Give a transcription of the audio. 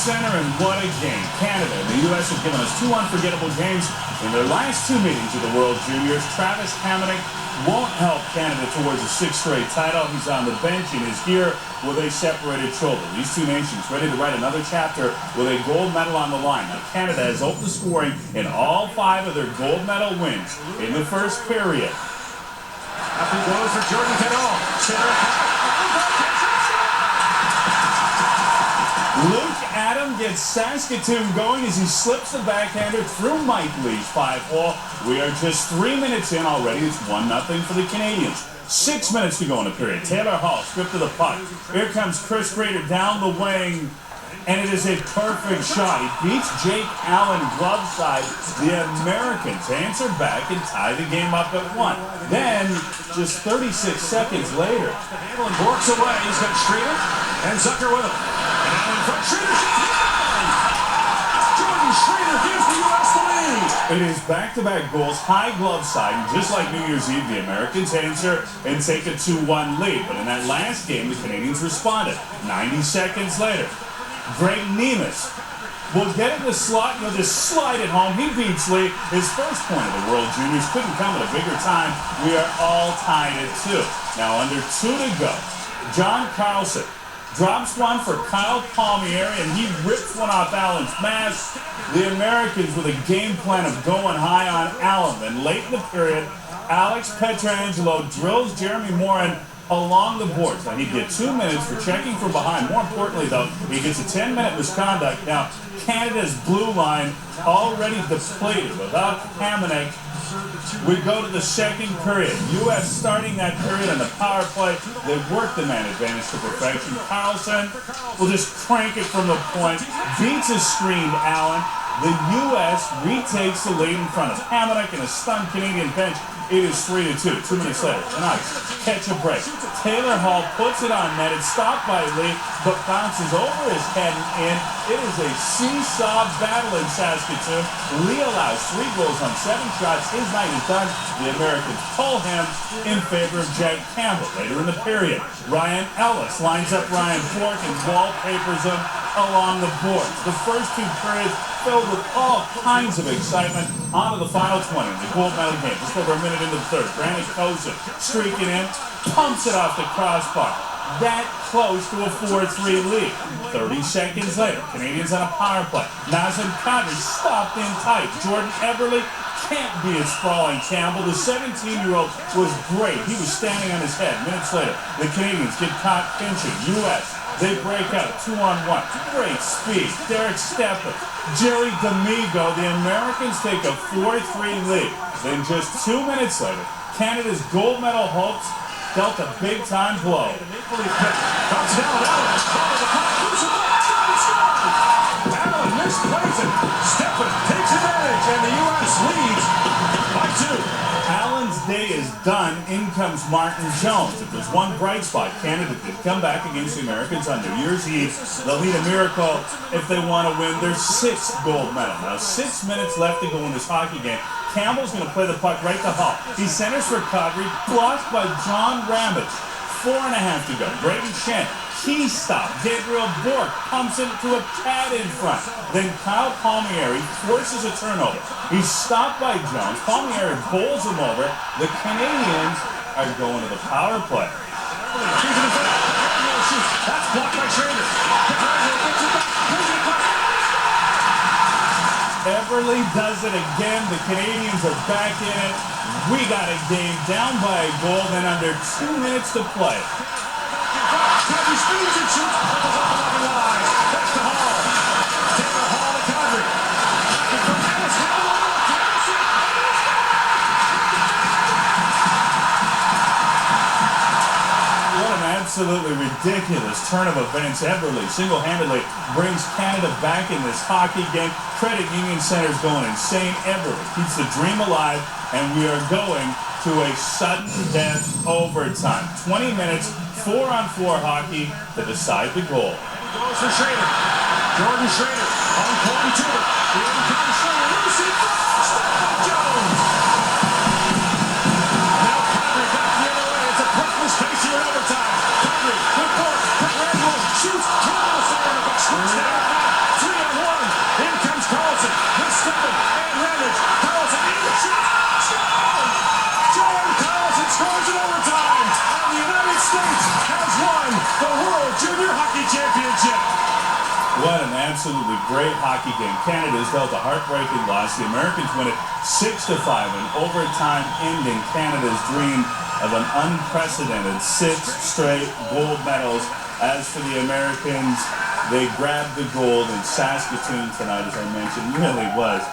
Center, and what a game. Canada and the U.S. have given us two unforgettable games in their last two meetings of the World Juniors. Travis Hamonic won't help Canada towards a sixth straight title. He's on the bench in his gear with a separated shoulder. These two nations ready to write another chapter with a gold medal on the line. Now, Canada has opened the scoring in all 5 of their gold medal wins in the first period. Up he goes for Jordan Cadell. Luke Adam gets Saskatoon going as he slips the backhander through Mike Lee's 5-hole. We are just 3 minutes in already. It's 1-0 for the Canadians. 6 minutes to go in the period. Taylor Hall stripped of the puck. Here comes Chris Grader down the wing, and it is a perfect shot. He beats Jake Allen glove side. The Americans answer back and tie the game up at 1. Then, just 36 seconds later, Allen works away. He's got Schrader and Zucker with him. And Allen from Schrader. Jordan Schrader gives the U.S. the lead. It is back-to-back goals, high glove side, and just like New Year's Eve, the Americans answer and take a 2-1 lead. But in that last game, the Canadians responded. 90 seconds later, Greg Nemes will get in the slot. He'll just slide it home. He beats Lee. His first point of the World Juniors couldn't come at a bigger time. We are all tied at 2. Now, under 2 to go, John Carlson drops one for Kyle Palmieri, and he rips one off Allen's mask. The Americans with a game plan of going high on Allen. Then late in the period, Alex Pietrangelo drills Jeremy Morin along the boards. Now, he'd get 2 minutes for checking from behind. More importantly, though, he gets a 10-minute misconduct. Now, Canada's blue line already depleted. Without Hamonic, we go to the second period. U.S. starting that period on the power play. They work the man advantage to perfection. Carlson will just crank it from the point. Beats a screened Allen. The U.S. retakes the lead in front of Hamonic and a stunned Canadian bench. It is 3-2. 2 minutes later, Canucks catch a break. Taylor Hall puts it on net. It's stopped by Lee, but bounces over his head and in. It is a seesaw battle in Saskatoon. Lee allows 3 goals on 7 shots. His night is done. The Americans pull him in favor of Jack Campbell. Later in the period, Ryan Ellis lines up Ryan Bork and wallpapers him along the boards. The first 2 periods filled with all kinds of excitement. On to the final 20, the gold medal game. Just over a minute into the third. Brandon Kosa streaking in, pumps it off the crossbar. That close to a 4-3 lead. 30 seconds later, Canadians on a power play. Nazem Kadri stopped in tight. Jordan Eberle can't be a sprawling Campbell. The 17-year-old was great. He was standing on his head. Minutes later, the Canadians get caught pinching. U.S. They break out 2-on-1. Great speed. Derek Stepan, Jerry D'Amigo. The Americans take a 4-3 lead. Then just 2 minutes later, Canada's gold medal hopes dealt a big-time blow. Allen misplays it. Stepan takes advantage, and the U.S. leads by 2. Allen's day is done. In comes Martin Jones. If there's one bright spot, Canada did come back against the Americans on New Year's Eve. They'll need a miracle if they want to win their 6th gold medal. Now, 6 minutes left to go in this hockey game. Campbell's going to play the puck right to Hall. He centers for Kadri, blocked by John Ramage. 4.5 to go. Braden Shen, key stop. Gabriel Bork pumps into a pad in front. Then Kyle Palmieri forces a turnover. He's stopped by Jones. Palmieri bowls him over. The Canadians are going to the power play. That's blocked by Schrader. Eberle does it again. The Canadians are back in it. We got a game down by a goal, then under 2 minutes to play. Kadri speeds and shoots. Off the line. Back to Hall. Taylor Hall to Kadri. What an absolutely ridiculous turn of events. Eberle single-handedly brings Canada back in this hockey game. Credit Union Center's going insane. Eberle keeps the dream alive, and we are going to a sudden death overtime. 20 minutes, 4-on-4 hockey to decide the goal. Goes for Schrader. Jordan Schrader on point to it. The incoming Schrader. Lucy stop by Jones. Now Kadri back the other way. It's a breathless pace here in overtime. Kadri with Bork. Randall shoots. Campbell firing a buck. Switch down. States has won the World Junior Hockey Championship. What an absolutely great hockey game. Canada's dealt a heartbreaking loss. The Americans win it 6-5 in overtime, ending Canada's dream of an unprecedented 6 straight gold medals. As for the Americans, they grabbed the gold in Saskatoon tonight, as I mentioned. Really was